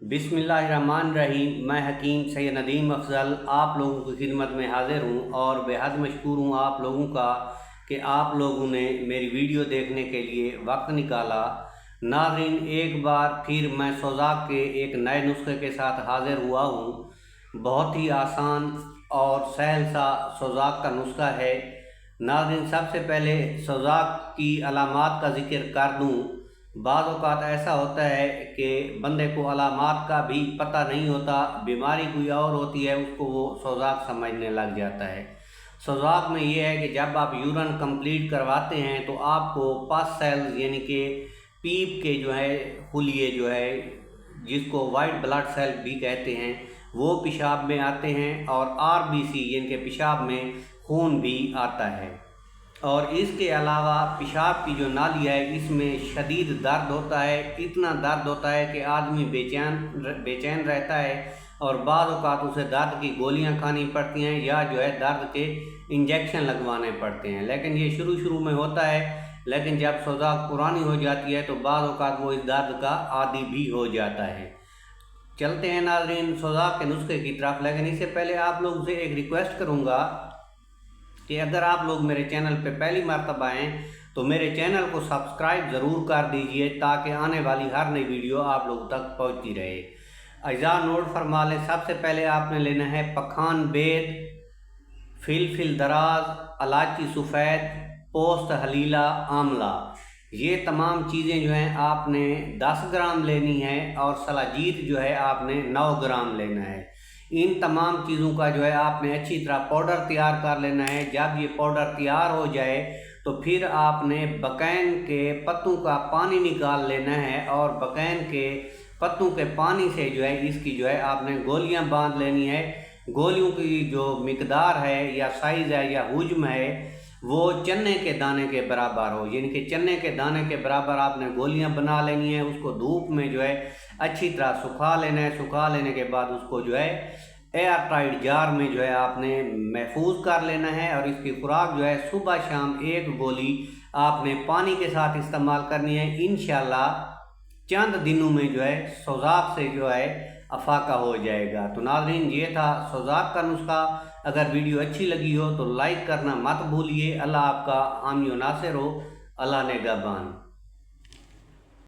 बिस्मिल्लाहिर्रहमानिर्रहीम। मैं हकीम सैयद नदीम अफजल आप लोगों की खिदमत में हाजिर हूँ और बेहद मशकूर हूँ आप लोगों का कि आप लोगों ने मेरी वीडियो देखने के लिए वक्त निकाला। नाज़रीन, एक बार फिर मैं सोज़ाक के एक नए नुस्खे के साथ हाजिर हुआ हूँ। बहुत ही आसान और सहल सा सोज़ाक का नुस्खा है। नाज़रीन, सबसे पहले सोज़ाक की अलामात का ज़िक्र कर दूँ। बाज़ औक़ात ऐसा होता है कि बंदे को अलामात का भी पता नहीं होता, बीमारी कोई और होती है, उसको वो सोज़ाक समझने लग जाता है। सोज़ाक में ये है कि जब आप यूरिन कंप्लीट करवाते हैं तो आपको पस सेल्स यानी कि पीप के जो है खुलिए जो है, जिसको वाइट ब्लड सेल भी कहते हैं, वो पेशाब में आते हैं और RBC यानी कि पेशाब में खून भी आता है। और इसके अलावा पेशाब की जो नाली है इसमें शदीद दर्द होता है, इतना दर्द होता है कि आदमी बेचैन रहता है और बाज़ औक़ात उसे दर्द की गोलियां खानी पड़ती हैं या जो है दर्द के इंजेक्शन लगवाने पड़ते हैं। लेकिन ये शुरू में होता है, लेकिन जब सोज़ाक पुरानी हो जाती है तो बाज़ औक़ात वो इस दर्द का आदी भी हो जाता है। चलते हैं नाज़रीन सोज़ाक के नुस्खे की तरफ, लेकिन इससे पहले आप लोगों से एक रिक्वेस्ट करूँगा कि अगर आप लोग मेरे चैनल पे पहली मर्तबा आएँ तो मेरे चैनल को सब्सक्राइब ज़रूर कर दीजिए ताकि आने वाली हर नई वीडियो आप लोगों तक पहुंचती रहे। अज़ा नोट फरमा लें, सबसे पहले आपने लेना है पखान बेद, फिलफिल दराज, इलायची सफ़ेद, पोस्त हलीला, आंवला। ये तमाम चीज़ें जो हैं आपने 10 ग्राम लेनी है और सलाजीत जो है आपने 9 ग्राम लेना है। इन तमाम चीज़ों का जो है आपने अच्छी तरह पाउडर तैयार कर लेना है। जब ये पाउडर तैयार हो जाए तो फिर आपने बकैन के पत्तों का पानी निकाल लेना है और बकैन के पत्तों के पानी से जो है इसकी जो है आपने गोलियां बांध लेनी है। गोलियों की जो मिकदार है या साइज़ है या हुज्म है वो चने के दाने के बराबर हो, यानी कि चने के दाने के बराबर आपने गोलियां बना लेनी है। उसको धूप में जो है अच्छी तरह सुखा लेना है। सुखा लेने के बाद उसको जो है एयर टाइट जार में जो है आपने महफूज कर लेना है और इसकी खुराक जो है सुबह शाम 1 गोली आपने पानी के साथ इस्तेमाल करनी है। इंशाल्लाह चंद दिनों में जो है सोज़ाक से जो है अफाका हो जाएगा। तो नाज़रीन, ये था सोज़ाक का नुस्खा। अगर वीडियो अच्छी लगी हो तो लाइक करना मत भूलिए। अल्लाह आपका हामी व नासिर हो। अल्लाह निगहबान।